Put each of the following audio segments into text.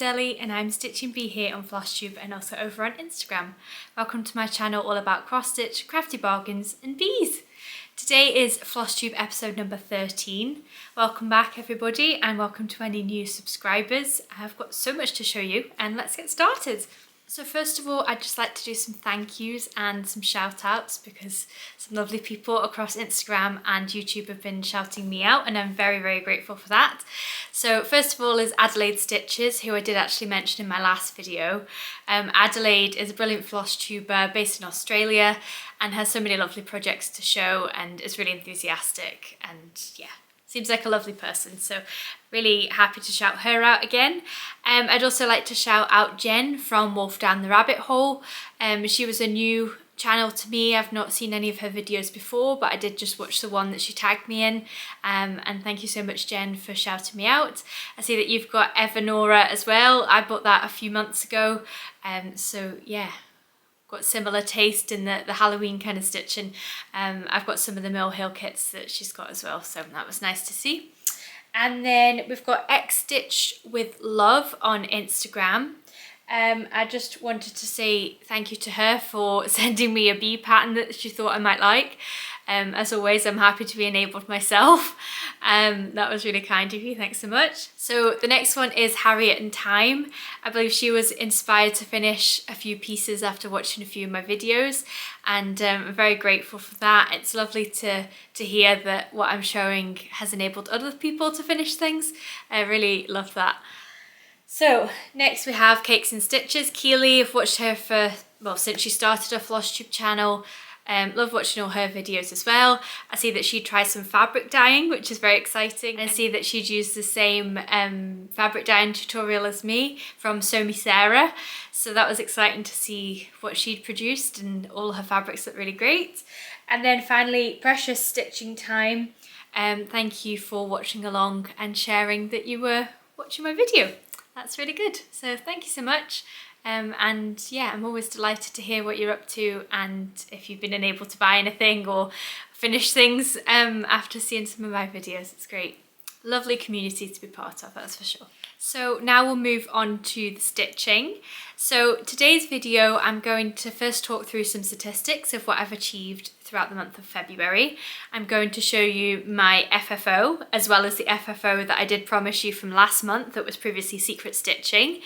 name's Ellie and I'm Stitching Bee here on Flosstube and also over on Instagram. Welcome to my channel all about cross stitch, crafty bargains and bees. Today is Flosstube episode number 13. Welcome back everybody and welcome to any new subscribers. I've got so much to show you and let's get started. So first of all, I'd just like to do some thank yous and some shout outs because some lovely people across Instagram and YouTube have been shouting me out and I'm very, very grateful for that. So first of all is Adelaide Stitches, who I did actually mention in my last video. Adelaide is a brilliant floss tuber based in Australia and has so many lovely projects to show and is really enthusiastic and yeah, seems like a lovely person, so really happy to shout her out again. I'd also like to shout out Jen from Wolf Down the Rabbit Hole. She was a new channel to me. I've not seen any of her videos before, but I did just watch the one that she tagged me in. And thank you so much, Jen, for shouting me out. I see that you've got Evanora as well. I bought that a few months ago. So yeah. Got similar taste in the Halloween kind of stitching. I've got some of the Mill Hill kits that she's got as well, so that was nice to see. And then we've got X Stitch with Love on Instagram. I just wanted to say thank you to her for sending me a bee pattern that she thought I might like. As always, I'm happy to be enabled myself. That was really kind of you, thanks so much. So the next one is Harriet and Time. I believe she was inspired to finish a few pieces after watching a few of my videos, and I'm very grateful for that. It's lovely to hear that what I'm showing has enabled other people to finish things. I really love that. So next we have Cakes and Stitches. Keely, I've watched her for, well, since she started her Flosstube channel. Love watching all her videos as well. I see that she tries some fabric dyeing, which is very exciting. And I see that she'd used the same fabric dyeing tutorial as me from Sew Me Sarah. So that was exciting to see what she'd produced, and all her fabrics look really great. And then finally, Precious Stitching Time. Thank you for watching along and sharing that you were watching my video. That's really good. So thank you so much. And yeah, I'm always delighted to hear what you're up to and if you've been unable to buy anything or finish things after seeing some of my videos. It's great. Lovely community to be part of, that's for sure. So now we'll move on to the stitching. So today's video, I'm going to first talk through some statistics of what I've achieved throughout the month of February. I'm going to show you my FFO, as well as the FFO that I did promise you from last month that was previously secret stitching.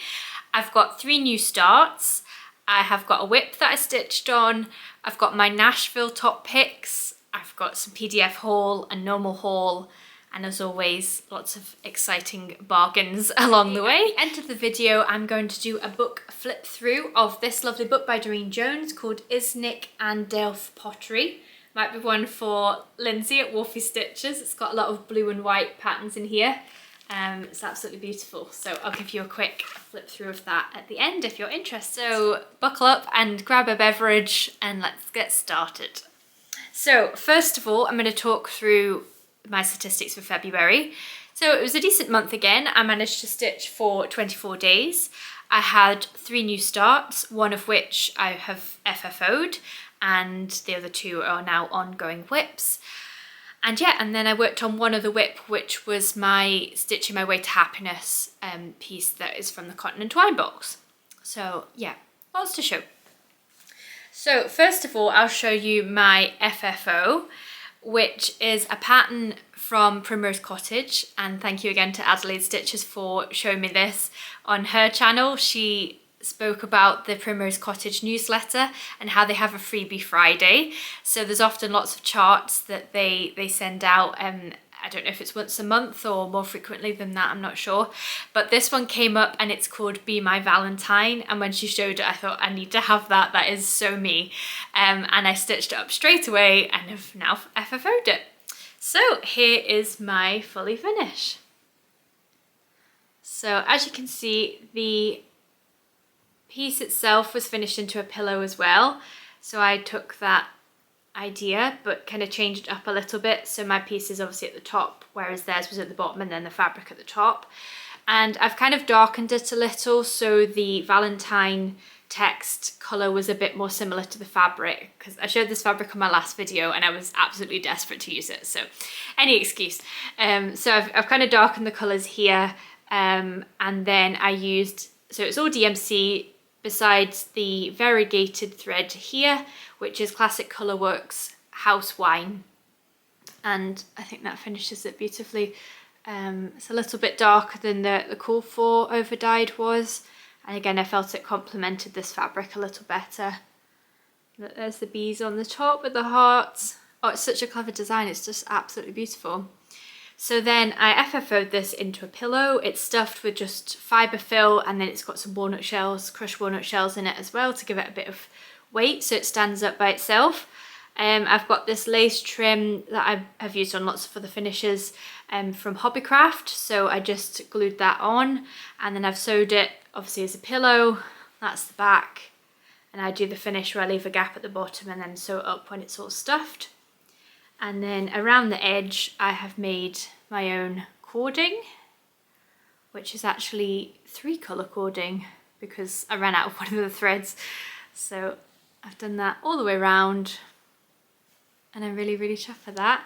I've got 3 new starts. I have got a whip that I stitched on. I've got my Nashville top picks. I've got some PDF haul and normal haul. And as always, lots of exciting bargains along the way. At the end of the video, I'm going to do a book flip through of this lovely book by Durene Jones called Iznik and Delf Pottery. Might be one for Lindsay at Wolfie Stitches. It's got a lot of blue and white patterns in here. It's absolutely beautiful, so I'll give you a quick flip through of that at the end if you're interested. So buckle up and grab a beverage and let's get started. So first of all, I'm going to talk through my statistics for February. So it was a decent month again. I managed to stitch for 24 days. I had 3 new starts, one of which I have FFO'd and the other 2 are now ongoing whips. And yeah, and then I worked on one other whip, which was my Stitching My Way to Happiness piece that is from the Cotton and Twine box. So yeah, lots to show. So first of all, I'll show you my FFO, which is a pattern from Primrose Cottage. And thank you again to Adelaide Stitches for showing me this on her channel. She spoke about the Primrose Cottage newsletter and how they have a freebie Friday. So there's often lots of charts that they send out. I don't know if it's once a month or more frequently than that, I'm not sure. But this one came up and it's called Be My Valentine. And when she showed it, I thought I need to have that. That is so me. And I stitched it up straight away and have now FFO'd it. So here is my fully finish. So as you can see, the piece itself was finished into a pillow as well. So I took that idea but kind of changed it up a little bit. So my piece is obviously at the top, whereas theirs was at the bottom and then the fabric at the top. And I've kind of darkened it a little so the Valentine text colour was a bit more similar to the fabric, because I showed this fabric on my last video and I was absolutely desperate to use it, so any excuse. So I've kind of darkened the colours here and then I used, so it's all DMC besides the variegated thread here, which is Classic Colourworks House Wine, and I think that finishes it beautifully. It's a little bit darker than the Cool 4 overdyed was, and again I felt it complemented this fabric a little better. Look, there's the bees on the top with the hearts. Oh, it's such a clever design, it's just absolutely beautiful. So then I FFO'd this into a pillow. It's stuffed with just fibre fill, and then it's got some walnut shells, crushed walnut shells in it as well to give it a bit of weight so it stands up by itself. I've got this lace trim that I've used on lots of other finishes from Hobbycraft, so I just glued that on, and then I've sewed it obviously as a pillow. That's the back, and I do the finish where I leave a gap at the bottom and then sew it up when it's all stuffed. And then around the edge I have made my own cording, which is actually 3-colour cording because I ran out of one of the threads. So I've done that all the way around, and I'm really, really chuffed for that.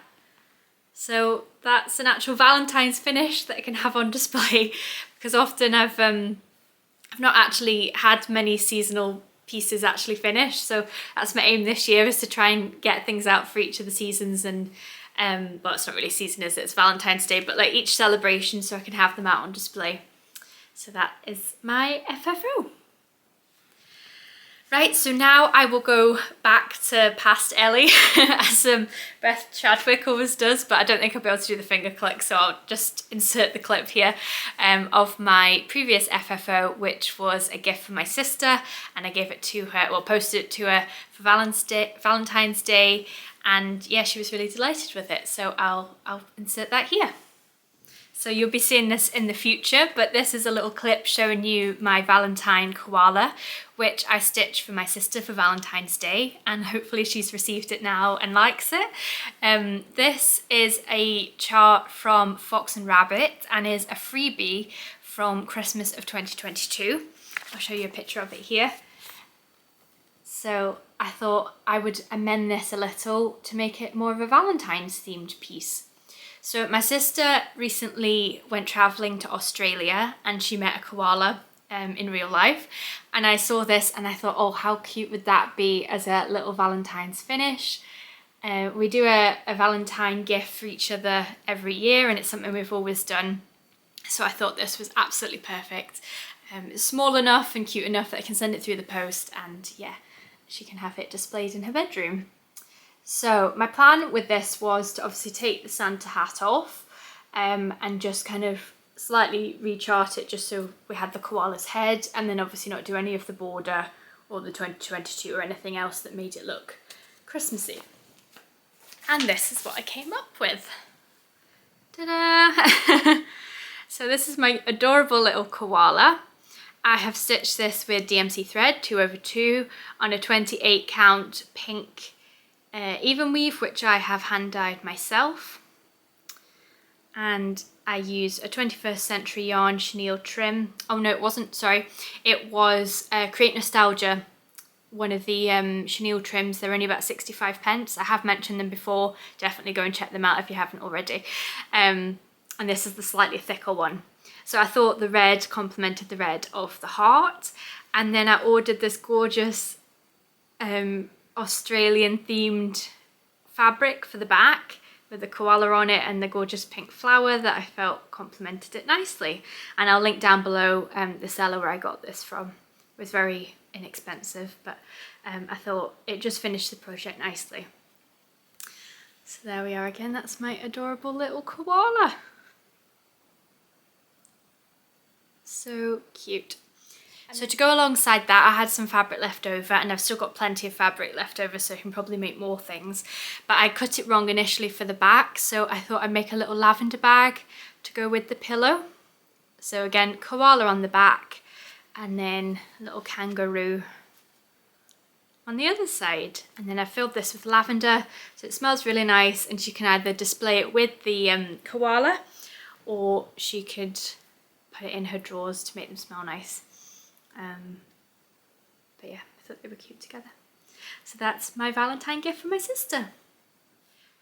So that's an actual Valentine's finish that I can have on display, because often I've not actually had many seasonal pieces actually finished, so that's my aim this year, is to try and get things out for each of the seasons. And well, it's not really season, is it? It's Valentine's Day, but like each celebration, so I can have them out on display. So that is my FFO. Right, so now I will go back to past Ellie, as Beth Chadwick always does, but I don't think I'll be able to do the finger click, so I'll just insert the clip here of my previous FFO, which was a gift from my sister, and I gave it to her, well, posted it to her for Valentine's Day, and yeah, she was really delighted with it, so I'll insert that here. So you'll be seeing this in the future, but this is a little clip showing you my Valentine koala, which I stitched for my sister for Valentine's Day, and hopefully she's received it now and likes it. This is a chart from Fox and Rabbit and is a freebie from Christmas of 2022. I'll show you a picture of it here. So I thought I would amend this a little to make it more of a Valentine's themed piece. So my sister recently went travelling to Australia and she met a koala in real life, and I saw this and I thought, oh, how cute would that be as a little Valentine's finish. We do a Valentine gift for each other every year, and it's something we've always done, so I thought this was absolutely perfect. It's small enough and cute enough that I can send it through the post, and yeah, she can have it displayed in her bedroom. So my plan with this was to obviously take the Santa hat off and just kind of slightly rechart it just so we had the koala's head, and then obviously not do any of the border or the 2022 or anything else that made it look Christmassy. And this is what I came up with. Ta-da! So this is my adorable little koala. I have stitched this with DMC thread 2/2 on a 28 count pink even weave, which I have hand dyed myself, and I used a 21st century yarn chenille trim. Oh no, it wasn't, sorry, it was Create Nostalgia, one of the chenille trims. They're only about 65p. I have mentioned them before, definitely go and check them out if you haven't already. And this is the slightly thicker one, so I thought the red complemented the red of the heart. And then I ordered this gorgeous Australian themed fabric for the back with the koala on it and the gorgeous pink flower that I felt complemented it nicely. And I'll link down below the seller where I got this from. It was very inexpensive, but I thought it just finished the project nicely. So there we are again, that's my adorable little koala. So cute. So to go alongside that, I had some fabric left over, and I've still got plenty of fabric left over, so I can probably make more things. But I cut it wrong initially for the back, so I thought I'd make a little lavender bag to go with the pillow. So again, koala on the back, and then a little kangaroo on the other side. And then I filled this with lavender, so it smells really nice, and she can either display it with the koala, or she could put it in her drawers to make them smell nice. But yeah, I thought they were cute together. So that's my Valentine gift for my sister.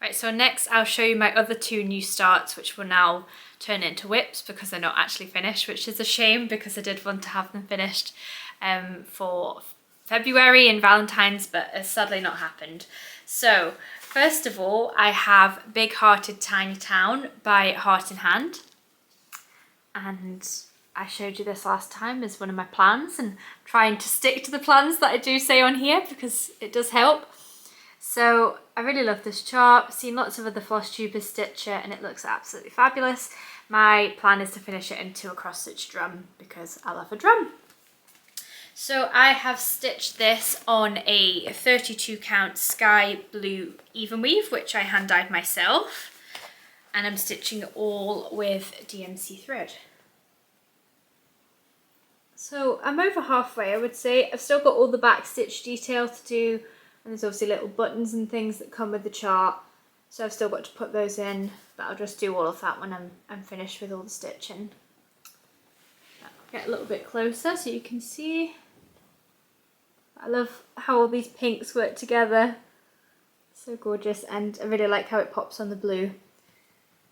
Right, so next I'll show you my other 2 new starts, which will now turn into whips because they're not actually finished, which is a shame because I did want to have them finished for February and Valentine's, but it's sadly not happened. So first of all, I have Big Hearted Tiny Town by Heart in Hand. And I showed you this last time as one of my plans, and trying to stick to the plans that I do say on here because it does help. So I really love this chart. I've seen lots of other Flosstubers stitch it and it looks absolutely fabulous. My plan is to finish it into a cross stitch drum because I love a drum. So I have stitched this on a 32 count sky blue even weave, which I hand dyed myself. And I'm stitching it all with DMC thread. So I'm over halfway, I would say. I've still got all the back stitch detail to do, and there's obviously little buttons and things that come with the chart. So I've still got to put those in, but I'll just do all of that when I'm finished with all the stitching. I'll get a little bit closer so you can see. I love how all these pinks work together. So gorgeous, and I really like how it pops on the blue.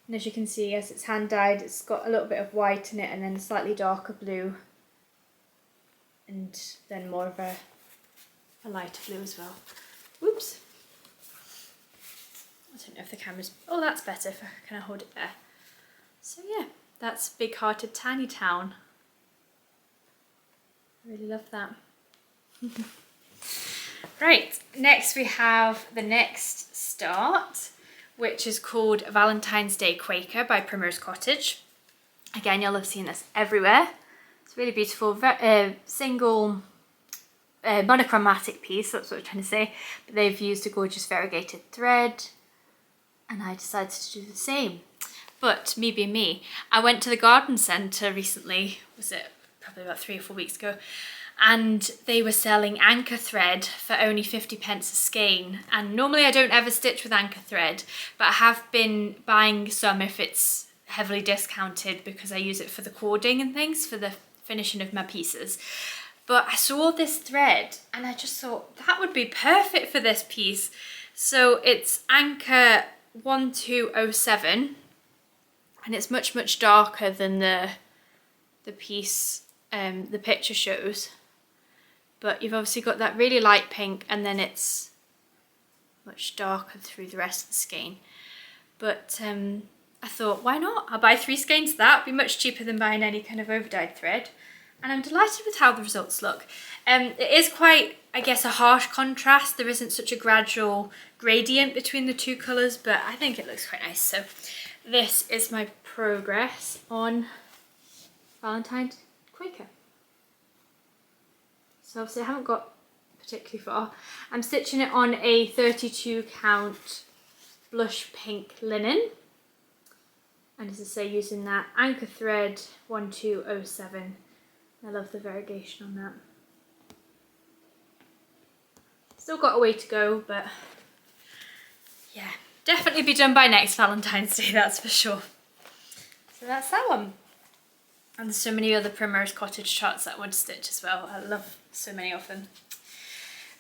And as you can see, as it's hand dyed, it's got a little bit of white in it and then a slightly darker blue. And then more of a lighter blue as well. Whoops. I don't know if the camera's... Oh, that's better if I kind of hold it there. So yeah, that's Big Hearted Tiny Town. I really love that. Right, next we have the next start, which is called Valentine's Day Quaker by Primrose Cottage. Again, you'll have seen this everywhere. It's really beautiful, single monochromatic piece, that's what I'm trying to say. But they've used a gorgeous variegated thread, and I decided to do the same. But me being me, I went to the garden centre recently, was it probably about 3 or 4 weeks ago, and they were selling anchor thread for only 50 pence a skein. And normally I don't ever stitch with anchor thread, but I have been buying some if it's heavily discounted because I use it for the cording and things, for the finishing of my pieces. But I saw this thread and I just thought that would be perfect for this piece. So it's anchor 1207 and it's much darker than the piece the picture shows. But you've obviously got that really light pink and then it's much darker through the rest of the skein. But I thought, why not? I'll buy 3 skeins of that. It'd be much cheaper than buying any kind of over-dyed thread. And I'm delighted with how the results look. It is quite, I guess, a harsh contrast. There isn't such a gradual gradient between the 2 colours, but I think it looks quite nice. So this is my progress on Valentine's Quaker. So obviously I haven't got particularly far. I'm stitching it on a 32 count blush pink linen. And as I say, using that anchor thread 1207. I love the variegation on that. Still got a way to go, but yeah, definitely be done by next Valentine's Day, that's for sure. So that's that one. And there's so many other Primrose Cottage charts that I want to stitch as well. I love so many of them.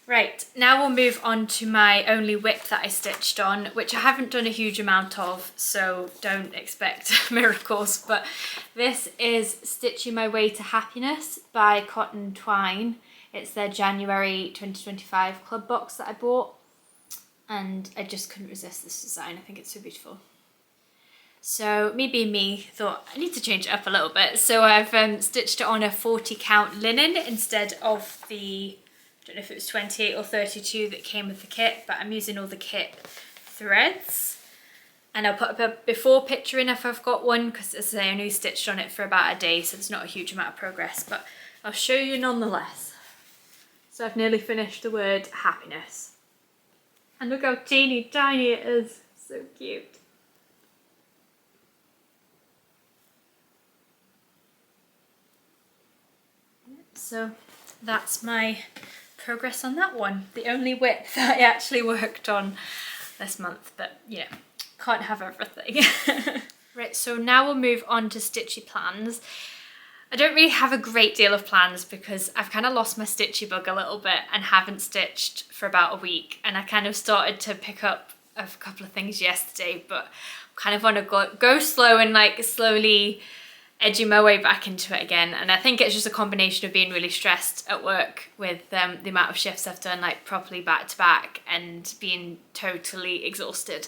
Right, now we'll move on to my only whip that I stitched on, which I haven't done a huge amount of, so don't expect miracles. But this is Stitching My Way to Happiness by Cotton Twine. It's their January 2025 club box that I bought, and I just couldn't resist this design. I think it's so beautiful. So me being me, thought I need to change it up a little bit. So I've stitched it on a 40 count linen instead of the, I don't know if it was 28 or 32 that came with the kit, but I'm using all the kit threads. And I'll put a before picture in if I've got one, because as I say, I only stitched on it for about a day, so there's not a huge amount of progress, but I'll show you nonetheless. So I've nearly finished the word happiness. And look how teeny tiny it is, so cute. So that's my progress on that one. The only whip that I actually worked on this month, but yeah, can't have everything. Right, so now we'll move on to stitchy plans. I don't really have a great deal of plans because I've kind of lost my stitchy bug a little bit and haven't stitched for about a week, and I kind of started to pick up a couple of things yesterday, but kind of want to go slow and like slowly edging my way back into it again. And I think it's just a combination of being really stressed at work with the amount of shifts I've done like properly back to back and being totally exhausted.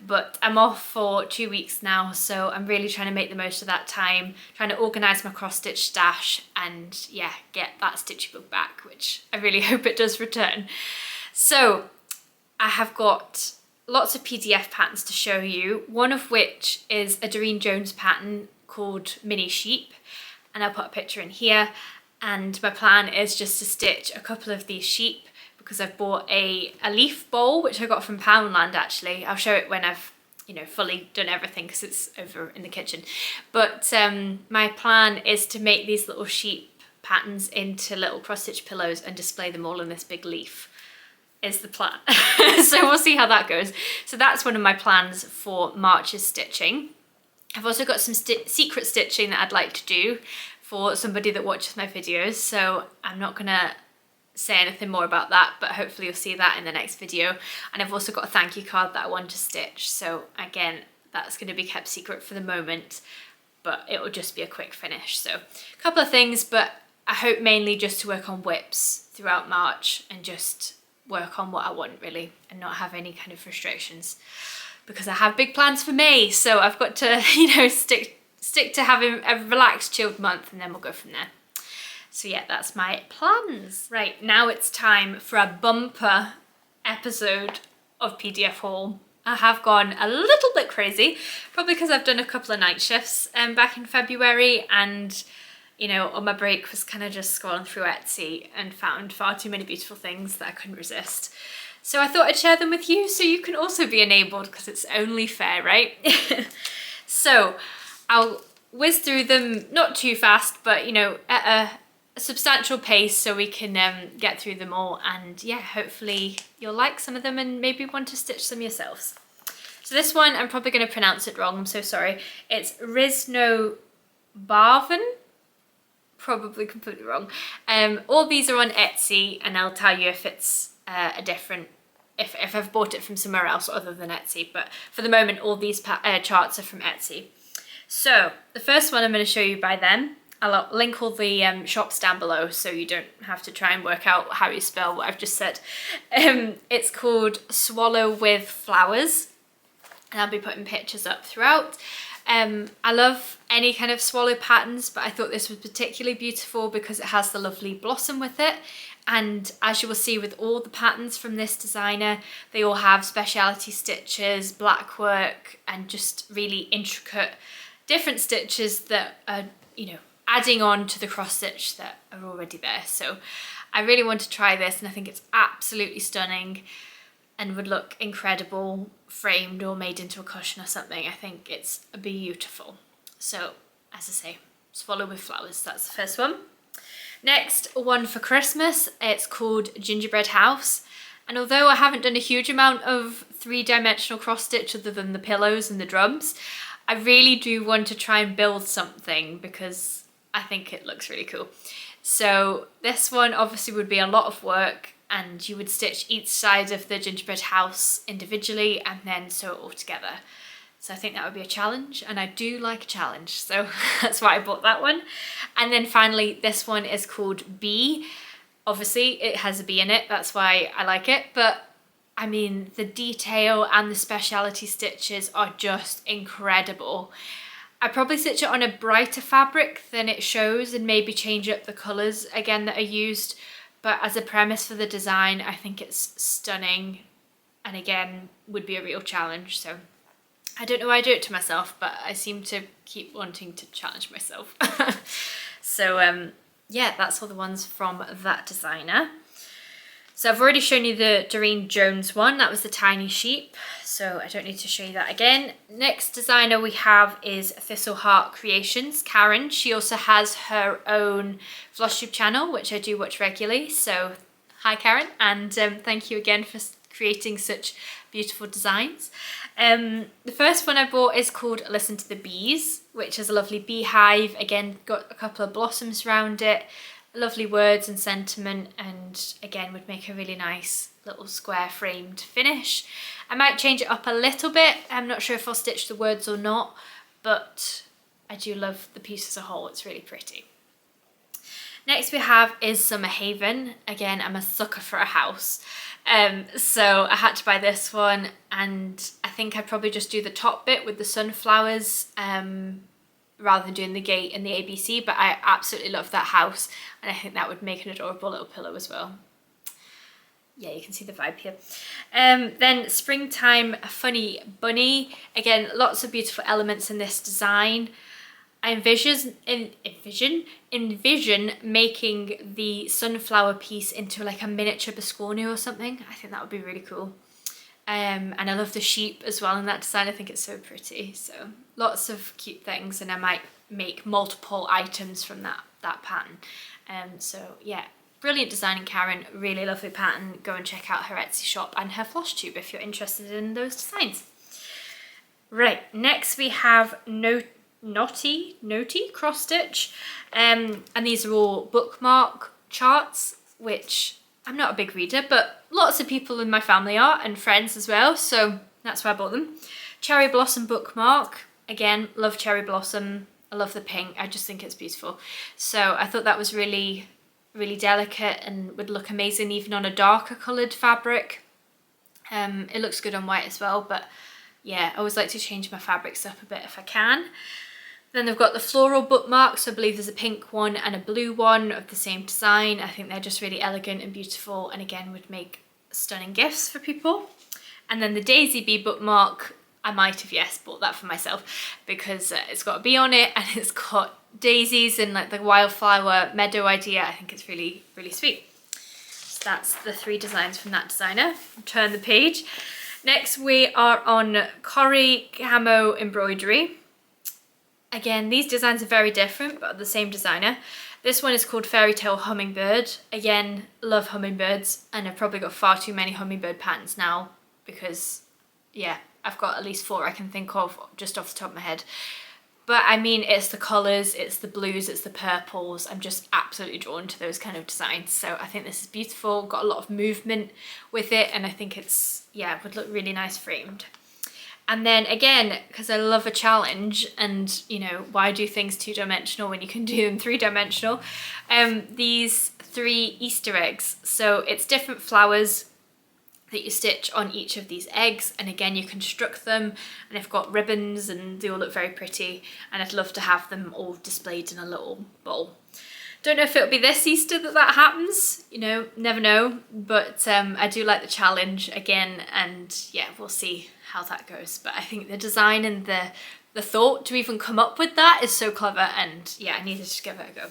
But I'm off for 2 weeks now, so I'm really trying to make the most of that time, trying to organise my cross stitch stash and yeah, get that stitchy book back, which I really hope it does return. So I have got lots of PDF patterns to show you, one of which is a Durene Jones pattern called Mini Sheep, and I'll put a picture in here. And my plan is just to stitch a couple of these sheep because I've bought a leaf bowl which I got from Poundland actually. I'll show it when I've fully done everything because it's over in the kitchen. But my plan is to make these little sheep patterns into little cross stitch pillows and display them all in this big leaf is the plan. So we'll see how that goes. So that's one of my plans for March's stitching. I've also got some secret stitching that I'd like to do for somebody that watches my videos, so I'm not gonna say anything more about that, but hopefully you'll see that in the next video. And I've also got a thank you card that I want to stitch, so again, that's going to be kept secret for the moment, but it will just be a quick finish. So a couple of things, but I hope mainly just to work on whips throughout March and just work on what I want really and not have any kind of restrictions, because I have big plans for May, so I've got to, stick to having a relaxed, chilled month, and then we'll go from there. So yeah, that's my plans. Right, now it's time for a bumper episode of PDF haul. I have gone a little bit crazy, probably because I've done a couple of night shifts back in February, and on my break was kind of just scrolling through Etsy and found far too many beautiful things that I couldn't resist. So I thought I'd share them with you so you can also be enabled, because it's only fair, right? So I'll whiz through them, not too fast, but at a substantial pace so we can get through them all, and yeah, hopefully you'll like some of them and maybe want to stitch them yourselves. So this one, I'm probably going to pronounce it wrong, I'm so sorry. It's Rizno Barvan. Probably completely wrong. All these are on Etsy, and I'll tell you if it's a different, if I've bought it from somewhere else other than Etsy, but for the moment all these charts are from Etsy. So the first one I'm going to show you by them. I'll link all the shops down below so you don't have to try and work out how you spell what I've just said. It's called Swallow with Flowers, and I'll be putting pictures up throughout. I love any kind of swallow patterns, but I thought this was particularly beautiful because it has the lovely blossom with it. And as you will see with all the patterns from this designer, they all have speciality stitches, black work, and just really intricate different stitches that are, adding on to the cross stitch that are already there. So I really want to try this, and I think it's absolutely stunning and would look incredible framed or made into a cushion or something. I think it's beautiful. So as I say, Swallow with Flowers, that's the first one. Next one for Christmas, it's called Gingerbread House. And although I haven't done a huge amount of three-dimensional cross stitch other than the pillows and the drums, I really do want to try and build something because I think it looks really cool. So this one obviously would be a lot of work, and you would stitch each side of the gingerbread house individually and then sew it all together. So I think that would be a challenge, and I do like a challenge, so that's why I bought that one. And then finally, this one is called Bee. Obviously it has a bee in it, that's why I like it, but I mean, the detail and the speciality stitches are just incredible. I probably stitch it on a brighter fabric than it shows and maybe change up the colours again that are used, but as a premise for the design, I think it's stunning, and again, would be a real challenge. So I don't know why I do it to myself, but I seem to keep wanting to challenge myself. So yeah, that's all the ones from that designer. So I've already shown you the Durene Jones one, that was the tiny sheep, so I don't need to show you that again. Next designer we have is Thistle Heart Creations, Karen. She also has her own Flosstube channel, which I do watch regularly, so hi Karen, and thank you again for creating such beautiful designs. The first one I bought is called Listen to the Bees, which is a lovely beehive, again got a couple of blossoms around it. lovely words and sentiment, and again would make a really nice little square framed finish. I might change it up a little bit. I'm not sure if I'll stitch the words or not, but I do love the piece as a whole. It's really pretty. Next we have Is Summer Haven. Again, I'm a sucker for a house. So I had to buy this one, and I think I'd probably just do the top bit with the sunflowers rather than doing the gate and the ABC, but I absolutely love that house, and I think that would make an adorable little pillow as well. Yeah, you can see the vibe here. Then Springtime Funny Bunny. Again, lots of beautiful elements in this design. I envision making the sunflower piece into like a miniature Biscornu or something. I think that would be really cool. And I love the sheep as well in that design. I think it's so pretty. So lots of cute things, and I might make multiple items from that pattern. So yeah, brilliant designing, Karen. Really lovely pattern. Go and check out her Etsy shop and her Flosstube if you're interested in those designs. Right, next we have Naughty cross stitch, and these are all bookmark charts, which I'm not a big reader, but lots of people in my family are, and friends as well, so that's why I bought them. Cherry Blossom bookmark. Again, love Cherry Blossom. I love the pink. I just think it's beautiful. So I thought that was really, really delicate and would look amazing even on a darker coloured fabric. It looks good on white as well, but yeah, I always like to change my fabrics up a bit if I can. Then they've got the floral bookmarks. I believe there's a pink one and a blue one of the same design. I think they're just really elegant and beautiful, and again would make stunning gifts for people. And then the Daisy Bee bookmark, I might have bought that for myself because it's got a bee on it and it's got daisies and like the wildflower meadow idea. I think it's really, really sweet. So that's the 3 designs from that designer. Turn the page. Next we are on Corrie Camo Embroidery. Again, these designs are very different, but the same designer. This one is called Fairy Tale Hummingbird. Again, love hummingbirds, and I've probably got far too many hummingbird patterns now because, yeah, I've got at least 4 I can think of just off the top of my head. But I mean, it's the colours, it's the blues, it's the purples. I'm just absolutely drawn to those kind of designs. So I think this is beautiful, got a lot of movement with it, and I think it's, yeah, would look really nice framed. And then again, because I love a challenge, and you know, why do things 2-dimensional when you can do them 3-dimensional? These 3 Easter eggs. So it's different flowers that you stitch on each of these eggs, and again you construct them, and they've got ribbons and they all look very pretty, and I'd love to have them all displayed in a little bowl. Don't know if it'll be this Easter that happens, you know, never know, but I do like the challenge again, and yeah, we'll see how that goes. But I think the design and the thought to even come up with that is so clever, and yeah, I needed to give it a go.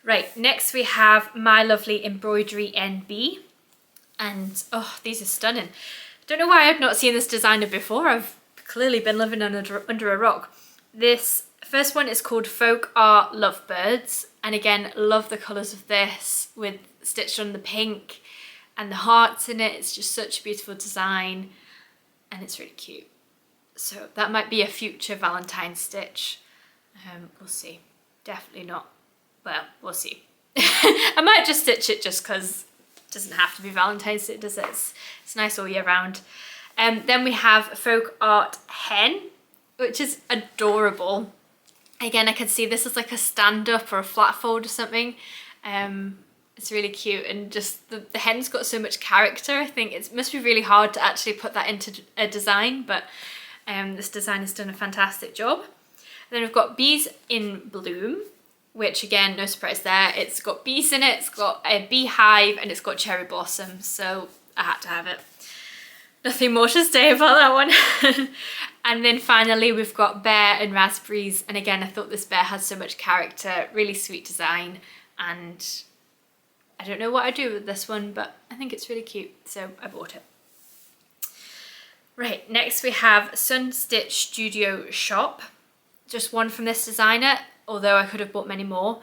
Right, next we have My Lovely Embroidery NB, and oh, these are stunning. Don't know why I've not seen this designer before. I've clearly been living under a rock. This first one is called Folk Art Lovebirds, and again, love the colours of this with stitched on the pink and the hearts in it. It's just such a beautiful design, and it's really cute. So that might be a future Valentine stitch. We'll see. Definitely not. Well, we'll see. I might just stitch it just because it doesn't have to be Valentine's Day, does it? It's nice all year round. Then we have Folk Art Hen, which is adorable. Again, I could see this as like a stand-up or a flat fold or something. It's really cute, and just the hen's got so much character. I think it must be really hard to actually put that into a design, but this design has done a fantastic job. And then we've got Bees in Bloom, which again, no surprise there. It's got bees in it, it's got a beehive, and it's got cherry blossom, so I had to have it. Nothing more to say about that one. And then finally we've got Bear and Raspberries, and again I thought this bear has so much character, really sweet design, and I don't know what I'd do with this one, but I think it's really cute, so I bought it. Right, next we have Sun Stitch Studio Shop. Just one from this designer, although I could have bought many more.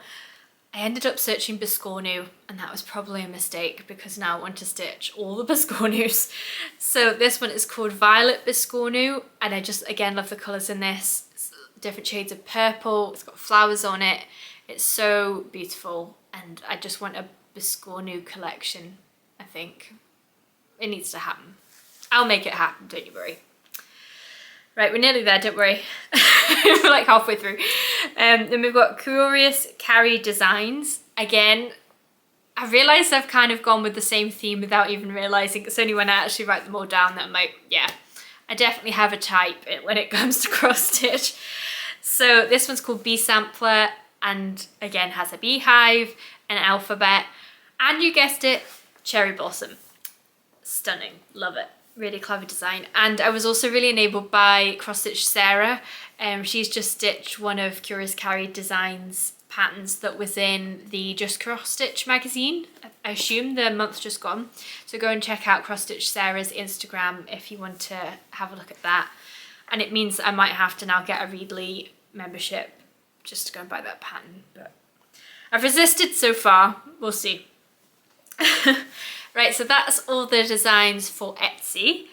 I ended up searching Biscornu, and that was probably a mistake because now I want to stitch all the Biscornus. So this one is called Violet Biscornu, and I just again love the colours in this. It's different shades of purple, it's got flowers on it. It's so beautiful, and I just want a Biscornu collection, I think. It needs to happen. I'll make it happen, don't you worry. Right, we're nearly there, don't worry. We're like halfway through. Then we've got Curious Carrie Designs. Again, I realised I've kind of gone with the same theme without even realising. It's only when I actually write them all down that I'm like, yeah, I definitely have a type when it comes to cross stitch. So this one's called Bee Sampler, and again has a beehive, an alphabet, and you guessed it, cherry blossom. Stunning, love it. Really clever design. And I was also really enabled by Cross Stitch Sarah. She's just stitched one of Curious Carrie Designs patterns that was in the Just Cross Stitch magazine. I assume the month's just gone. So go and check out Cross Stitch Sarah's Instagram if you want to have a look at that. And it means I might have to now get a Readly membership just to go and buy that pattern. But I've resisted so far. We'll see. Right, so that's all the designs for Etsy.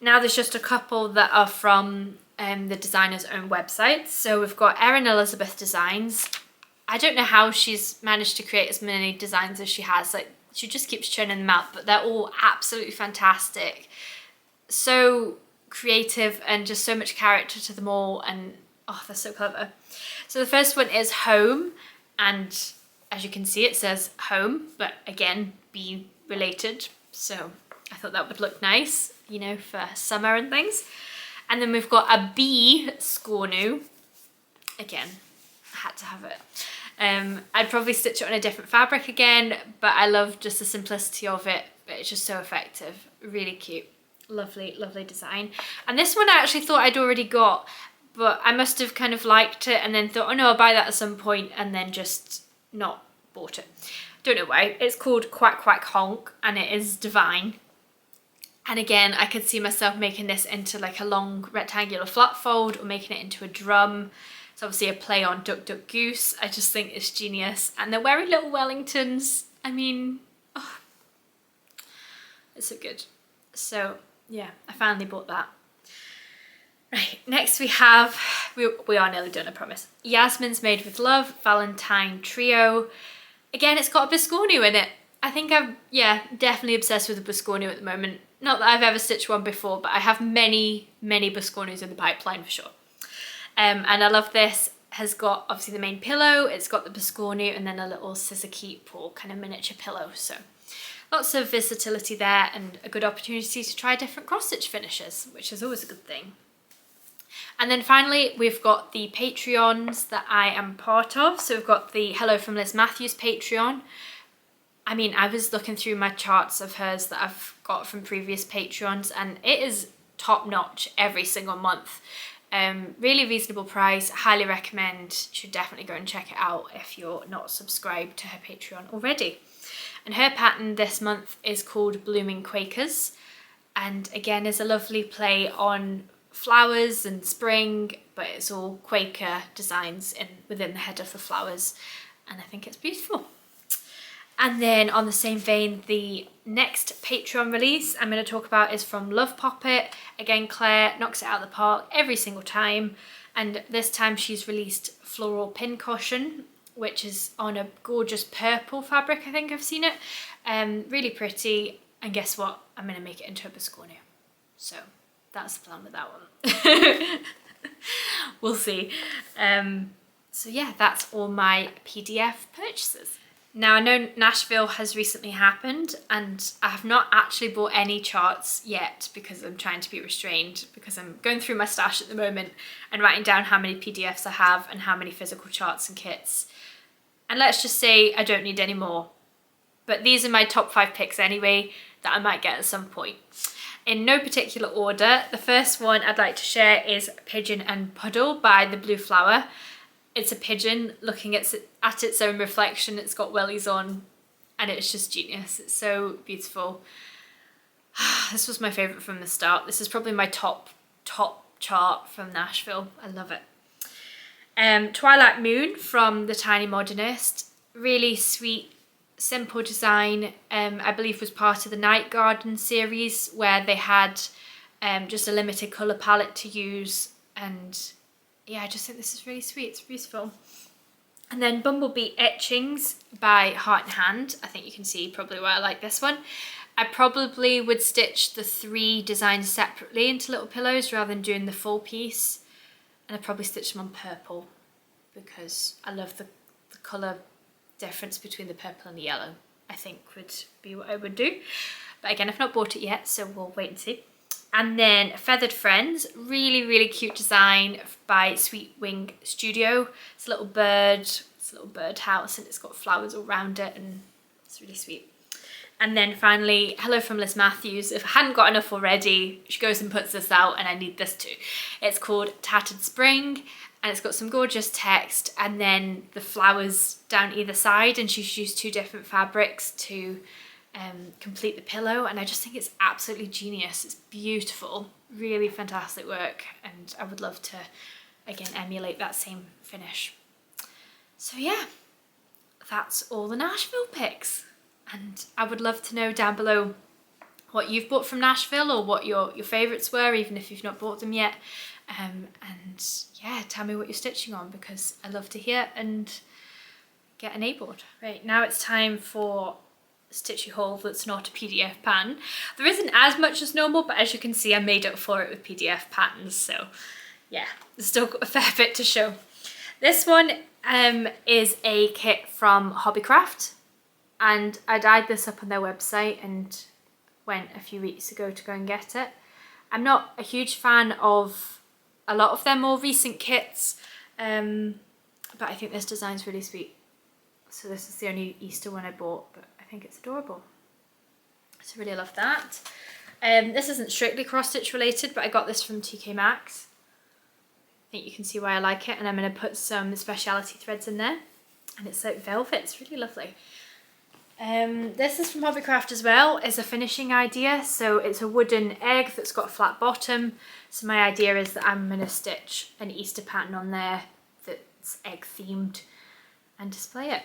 Now there's just a couple that are from the designer's own website. So we've got Erin Elizabeth Designs. I don't know how she's managed to create as many designs as she has. Like, she just keeps churning them out, but they're all absolutely fantastic. So creative and just so much character to them all, and oh, they're so clever. So the first one is Home, and as you can see it says home, but again, bee related, so I thought that would look nice, you know, for summer and things. And then we've got a Biscornu. Again, I had to have it. I'd probably stitch it on a different fabric again, but I love just the simplicity of it. But it's just so effective, really cute, lovely, lovely design. And this one I actually thought I'd already got, but I must have kind of liked it and then thought, oh no, I'll buy that at some point, and then just not bought it. Don't know why. It's called Quack Quack Honk, and it is divine. And again, I could see myself making this into like a long rectangular flat fold, or making it into a drum. It's obviously a play on Duck Duck Goose. I just think it's genius. And they're wearing little Wellingtons. I mean, oh, it's so good. So yeah, I finally bought that. Right, next we have, we are nearly done, I promise. Yasmin's Made with Love, Valentine Trio. Again, it's got a Biscornu in it. I think I'm, yeah, definitely obsessed with a Biscornu at the moment. Not that I've ever stitched one before, but I have many, many Biscornus in the pipeline for sure. And I love this. Has got obviously the main pillow, it's got the Biscornu, and then a little scissor keep or kind of miniature pillow. So lots of versatility there, and a good opportunity to try different cross stitch finishes, which is always a good thing. And then finally, we've got the Patreons that I am part of. So we've got the Hello from Liz Matthews Patreon. I mean, I was looking through my charts of hers that I've got from previous Patreons, and it is top notch every single month. Really reasonable price, highly recommend. Should definitely go and check it out if you're not subscribed to her Patreon already. And her pattern this month is called Blooming Quakers, and again is a lovely play on flowers and spring, but it's all Quaker designs within the header for flowers, and I think it's beautiful. And then on the same vein, the next Patreon release I'm going to talk about is from Love Poppet. Again, Claire knocks it out of the park every single time, and this time she's released Floral Pincushion, which is on a gorgeous purple fabric. I think I've seen it. Really pretty, and guess what? I'm going to make it into a Biscornu. So that's the plan with that one. We'll see. So yeah, that's all my PDF purchases. Now I know Nashville has recently happened, and I have not actually bought any charts yet because I'm trying to be restrained, because I'm going through my stash at the moment and writing down how many PDFs I have and how many physical charts and kits. And let's just say I don't need any more. But these are my top 5 picks anyway that I might get at some point. In no particular order, the first one I'd like to share is Pigeon and Puddle by The Blue Flower. It's a pigeon looking at its own reflection. It's got wellies on, and it's just genius. It's so beautiful. This was my favourite from the start. This is probably my top chart from Nashville. I love it. Twilight Moon from The Tiny Modernist. Really sweet, simple design. I believe was part of the Night Garden series, where they had just a limited colour palette to use, and yeah, I just think this is really sweet. It's beautiful. And then Bumblebee Etchings by Heart and Hand. I think you can see probably why I like this one. I probably would stitch the 3 designs separately into little pillows rather than doing the full piece. And I'd probably stitch them on purple because I love the colour difference between the purple and the yellow. I think would be what I would do. But again, I've not bought it yet, so we'll wait and see. And then Feathered Friends, really cute design by Sweet Wing Studio. It's a little bird, house, and it's got flowers all around it, and it's really sweet. And then finally, Hello from Liz Matthews. If I hadn't got enough already, she goes and puts this out, and I need this too. It's called Tattered Spring, and it's got some gorgeous text, and then the flowers down either side, and she's used 2 different fabrics to complete the pillow, and I just think it's absolutely genius. It's beautiful, really fantastic work, and I would love to, again, emulate that same finish. So yeah, that's all the Nashville picks. And I would love to know down below what you've bought from Nashville or what your favourites were, even if you've not bought them yet. And yeah, tell me what you're stitching on because I love to hear and get an A-board. Right, now it's time for a stitchy haul that's not a PDF pattern. There isn't as much as normal, but as you can see, I made up for it with PDF patterns. So yeah, there's still got a fair bit to show. This one is a kit from Hobbycraft. And I dyed this up on their website and went a few weeks ago to go and get it. I'm not a huge fan of a lot of their more recent kits, but I think this design's really sweet. So this is the only Easter one I bought, but I think it's adorable. So I really love that. This isn't strictly cross-stitch related, but I got this from TK Maxx. I think you can see why I like it, and I'm going to put some speciality threads in there. And it's like velvet, it's really lovely. This is from Hobbycraft as well. It's a finishing idea, so it's a wooden egg that's got a flat bottom. So my idea is that I'm going to stitch an Easter pattern on there that's egg themed and display it.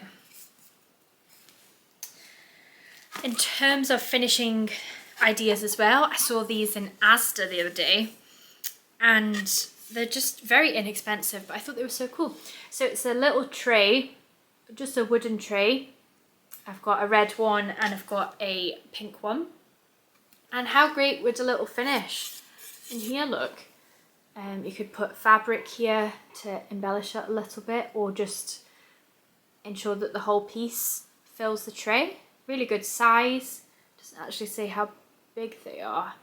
In terms of finishing ideas as well, I saw these in Asda the other day and they're just very inexpensive, but I thought they were so cool. So it's a little tray, just a wooden tray. I've got a red one and I've got a pink one. And how great would a little finish in here look? You could put fabric here to embellish it a little bit, or just ensure that the whole piece fills the tray. Really good size. Doesn't actually say how big they are,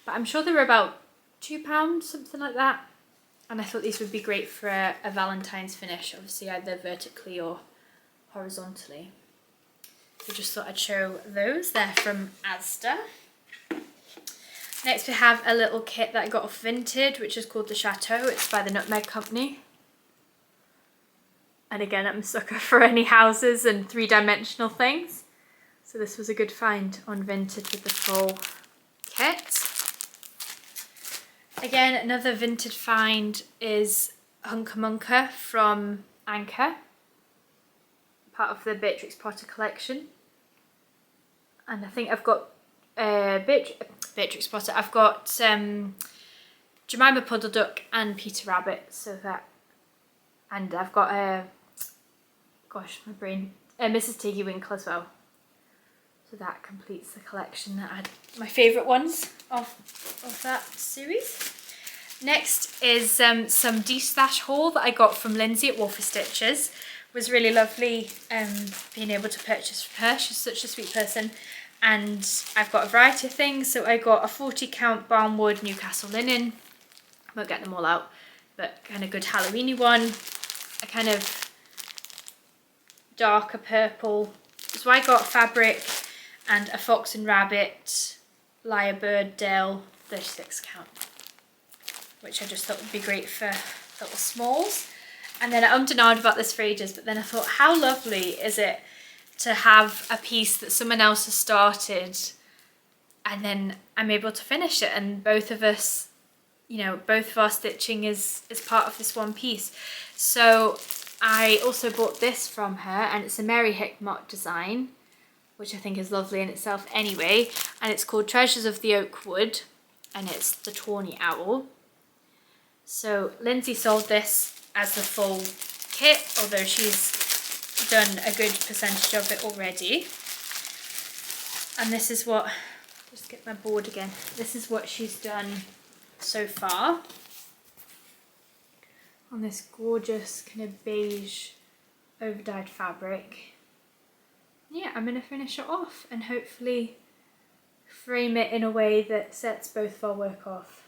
but I'm sure they were about £2, something like that. And I thought these would be great for a Valentine's finish, obviously either vertically or horizontally. So just thought I'd show those. They're from Asda. Next we have a little kit that I got off Vinted, which is called the Chateau. It's by the Nutmeg Company. And again, I'm a sucker for any houses and 3-dimensional things. So this was a good find on Vinted with the full kit. Again, another Vinted find is Hunker Munker from Anchor, part of the Beatrix Potter collection. And I think I've got Beatrix Potter. I've got Jemima Puddle Duck and Peter Rabbit. So that, and I've got Mrs. Tiggy Winkle as well. So that completes the collection. That had my favourite ones of that series. Next is some de-stash haul that I got from Lindsay at Wolfie Stitches. It was really lovely being able to purchase from her. She's such a sweet person. And I've got a variety of things. So I got a 40 count Barnwood Newcastle linen. I won't get them all out, but kind of good Halloweeny one. A kind of darker purple. So I got fabric and a Fox and Rabbit Lyrebird Dale 36 count, which I just thought would be great for little smalls. And then I ummed and ahed about this for ages, but then I thought, how lovely is it to have a piece that someone else has started and then I'm able to finish it, and both of us, you know, both of our stitching is part of this one piece. So I also bought this from her, and it's a Mary Hickmott design, which I think is lovely in itself anyway, and it's called Treasures of the Oak Wood, and it's the Tawny Owl. So Lindsay sold this as the full kit, although she's done a good percentage of it already. And this is what, just get my board again. This is what she's done so far on this gorgeous kind of beige over-dyed fabric. Yeah, I'm going to finish it off and hopefully frame it in a way that sets both of our work off.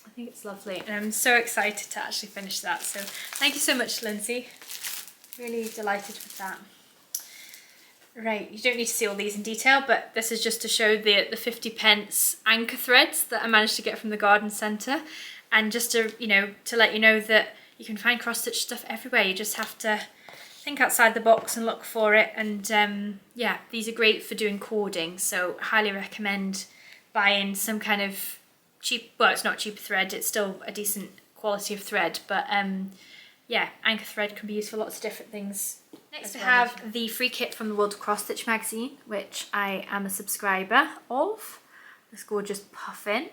I think it's lovely and I'm so excited to actually finish that. So thank you so much, Lindsay. Really delighted with that. Right, you don't need to see all these in detail, but this is just to show the 50p anchor threads that I managed to get from the garden centre, and just to, you know, to let you know that you can find cross-stitch stuff everywhere. You just have to think outside the box and look for it. And yeah, these are great for doing cording, so highly recommend buying some kind of cheap, well, it's not cheap thread, it's still a decent quality of thread, but yeah, anchor thread can be used for lots of different things. Next we have the free kit from the World of Cross Stitch magazine, which I am a subscriber of. This gorgeous puffin,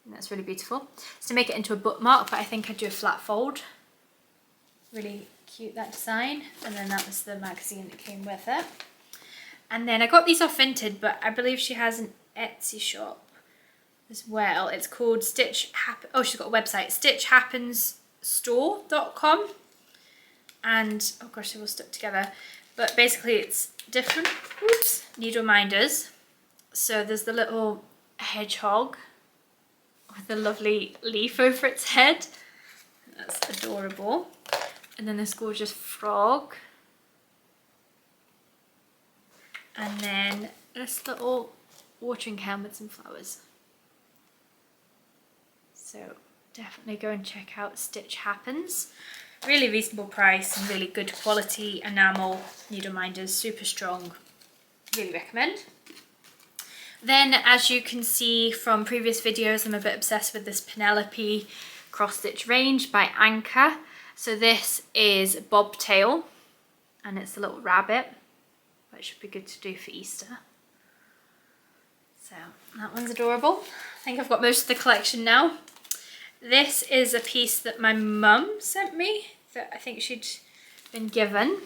that's really beautiful. It's to make it into a bookmark, but I think I'd do a flat fold. Really cute, that design. And then that was the magazine that came with it. And then I got these off Vinted, but I believe she has an Etsy shop as well. It's called Stitch Happen. Oh, she's got a website, stitchhappensstore.com. And oh gosh, they're all stuck together. But basically, it's different needle minders. So there's the little hedgehog with a lovely leaf over its head. That's adorable. And then this gorgeous frog. And then this little watering can with some flowers. So definitely go and check out Stitch Happens. Really reasonable price and really good quality enamel needle minders, super strong. Really recommend. Then, as you can see from previous videos, I'm a bit obsessed with this Penelope cross stitch range by Anchor. So this is bobtail, and it's a little rabbit, which should be good to do for Easter. So that one's adorable. I think I've got most of the collection now. This is a piece that my mum sent me that I think she'd been given,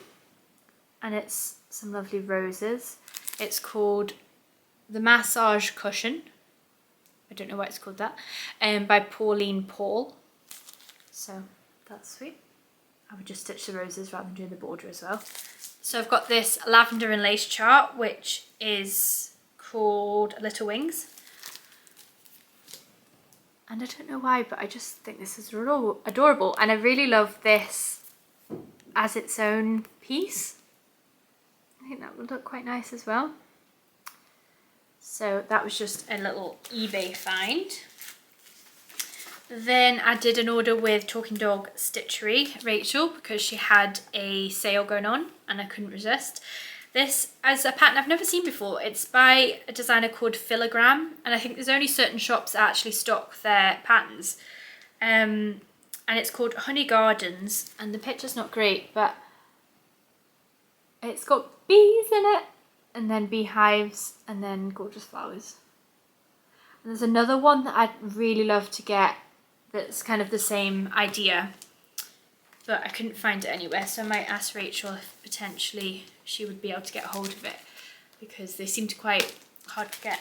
and it's some lovely roses. It's called The Massage Cushion. I don't know why it's called that. By Pauline Paul. So that's sweet. I would just stitch the roses rather than doing the border as well. So I've got this lavender and lace chart, which is called Little Wings. And I don't know why, but I just think this is adorable. And I really love this as its own piece. I think that would look quite nice as well. So that was just a little eBay find. Then I did an order with Talking Dog Stitchery, Rachel, because she had a sale going on and I couldn't resist. This is a pattern I've never seen before. It's by a designer called Filigram, and I think there's only certain shops that actually stock their patterns. And it's called Honey Gardens, and the picture's not great, but it's got bees in it, and then beehives, and then gorgeous flowers. And there's another one that I'd really love to get that's kind of the same idea, but I couldn't find it anywhere, so I might ask Rachel if potentially she would be able to get a hold of it, because they seemed quite hard to get.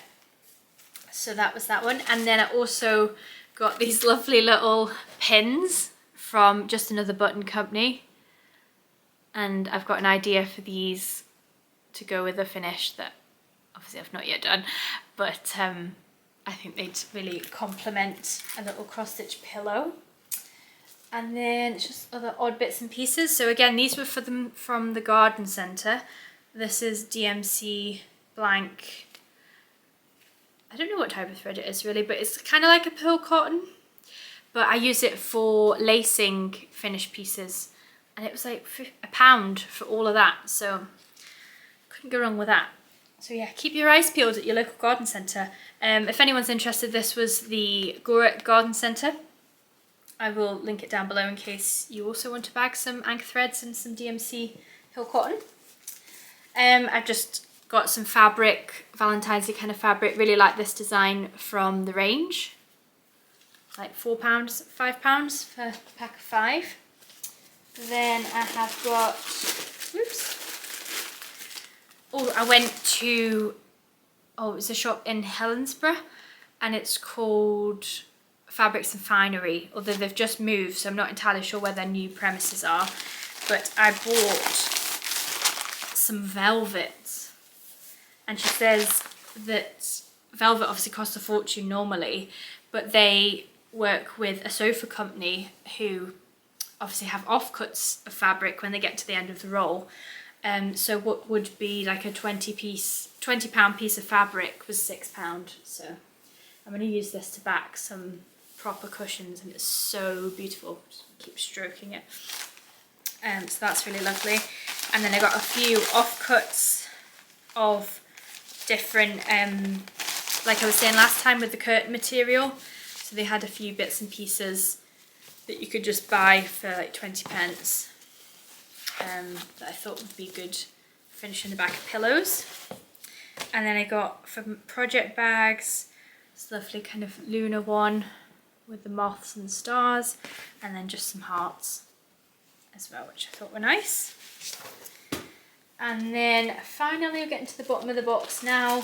So that was that one. And then I also got these lovely little pins from Just Another Button Company, and I've got an idea for these to go with a finish that obviously I've not yet done, but I think they'd really complement a little cross stitch pillow. And then it's just other odd bits and pieces. So again, these were for them from the garden centre. This is DMC blank. I don't know what type of thread it is really, but it's kind of like a pearl cotton. But I use it for lacing finished pieces, and it was like £1 for all of that. So couldn't go wrong with that. So yeah, keep your eyes peeled at your local garden centre. If anyone's interested, this was the Goret Garden Centre. I will link it down below in case you also want to bag some anchor threads and some DMC Hill Cotton. I've just got some fabric, Valentine's Day kind of fabric. Really like this design from the range. Like £4, £5 for a pack of 5. Then I have got, oh, I went to, it was a shop in Helensburgh, and it's called Fabrics and Finery, although they've just moved, so I'm not entirely sure where their new premises are. But I bought some velvet, and she says that velvet obviously costs a fortune normally, but they work with a sofa company who obviously have offcuts of fabric when they get to the end of the roll. So what would be like a £20 piece of fabric was £6. So I'm going to use this to back some proper cushions, and it's so beautiful. Just keep stroking it. So that's really lovely. And then I got a few offcuts of different, like I was saying last time with the curtain material. So they had a few bits and pieces that you could just buy for like 20p, that I thought would be good finishing the back of pillows. And then I got from project bags, this lovely kind of lunar one with the moths and stars, and then just some hearts as well, which I thought were nice. And then finally we're getting to the bottom of the box now.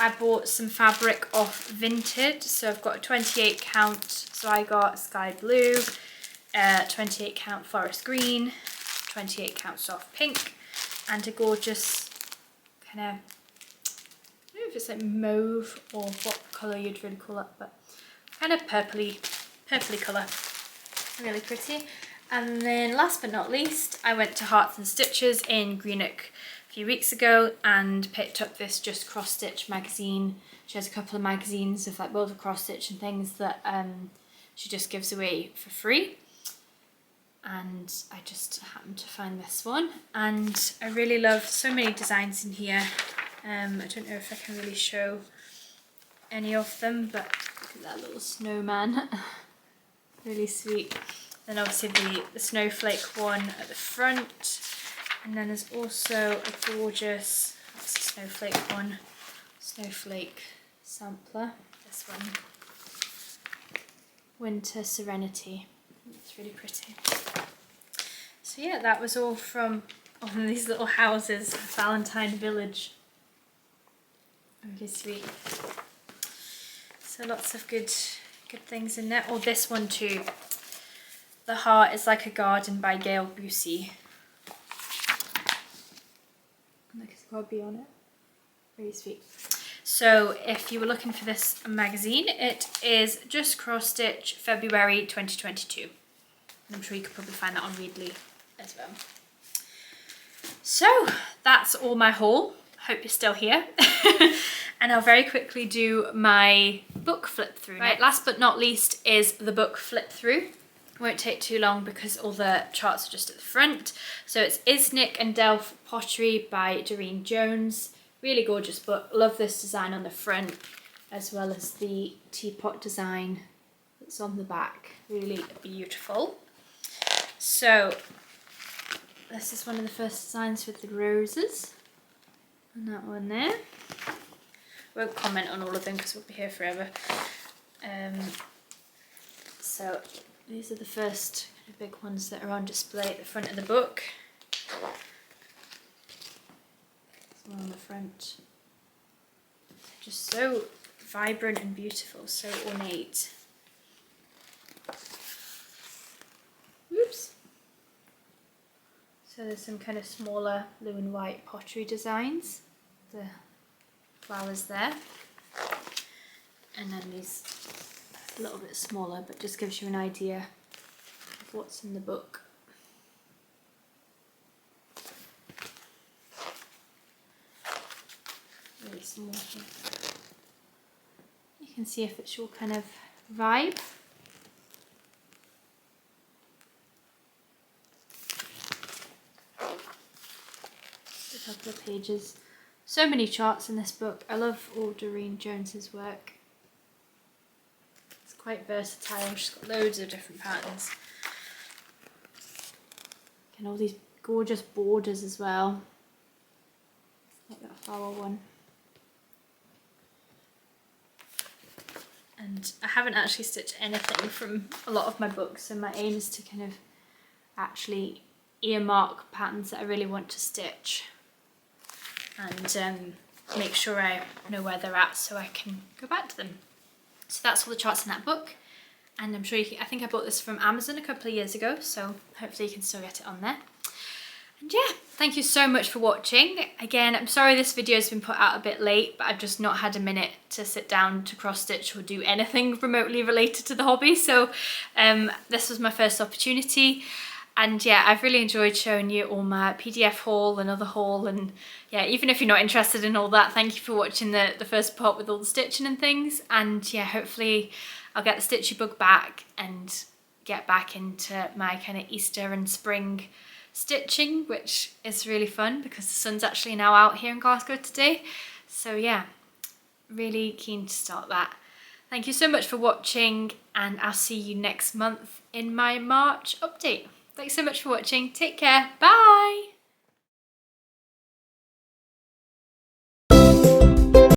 I bought some fabric off Vinted, so I've got a 28 count, so I got sky blue, 28 count forest green, 28 count soft pink, and a gorgeous kind of, I don't know if it's like mauve or what colour you'd really call it, but kind of purpley colour, really pretty. And then last but not least, I went to Hearts and Stitches in Greenock a few weeks ago and picked up this Just Cross Stitch magazine. She has a couple of magazines of like both cross stitch and things that she just gives away for free. And I just happened to find this one, and I really love so many designs in here. I don't know if I can really show any of them, but look at that little snowman. Really sweet. Then obviously the snowflake one at the front, and then there's also a gorgeous, that's a snowflake one, snowflake sampler, this one, Winter Serenity. It's really pretty. So yeah, that was all from one of these little houses, Valentine Village. Really sweet. So lots of good things in there. Oh, this one too. The Heart is Like a Garden by Gail Busey. Look, it's got a bee on it. Really sweet. So if you were looking for this magazine, it is Just Cross Stitch February 2022. And I'm sure you could probably find that on Readly as well. So that's all my haul. Hope you're still here. And I'll very quickly do my book flip through. Right, last but not least is the book flip through. Won't take too long because all the charts are just at the front. So it's Iznik and Delf Pottery by Durene Jones. Really gorgeous book. Love this design on the front as well as the teapot design that's on the back. Really beautiful. So this is one of the first designs with the roses. And that one there. Won't comment on all of them because we'll be here forever. So these are the first kind of big ones that are on display at the front of the book. There's one on the front. Just so vibrant and beautiful, so ornate. Oops. So there's some kind of smaller blue and white pottery designs. The flowers there. And then these a little bit smaller, but just gives you an idea of what's in the book. Really small here. You can see if it's your kind of vibe. A couple of pages. So many charts in this book. I love all Durene Jones's work. It's quite versatile. She's got loads of different patterns. And all these gorgeous borders as well. Like that flower one. And I haven't actually stitched anything from a lot of my books, so my aim is to kind of actually earmark patterns that I really want to stitch and make sure I know where they're at so I can go back to them. So that's all the charts in that book, and I'm sure you can, I think I bought this from Amazon a couple of years ago, so hopefully you can still get it on there. And yeah, thank you so much for watching. Again, I'm sorry this video has been put out a bit late, but I've just not had a minute to sit down to cross stitch or do anything remotely related to the hobby. So this was my first opportunity. And yeah, I've really enjoyed showing you all my PDF haul and other haul. And yeah, even if you're not interested in all that, thank you for watching the first part with all the stitching and things. And yeah, hopefully I'll get the stitchy bug back and get back into my kind of Easter and spring stitching, which is really fun because the sun's actually now out here in Glasgow today. So yeah, really keen to start that. Thank you so much for watching, and I'll see you next month in my March update. Thanks so much for watching. Take care. Bye.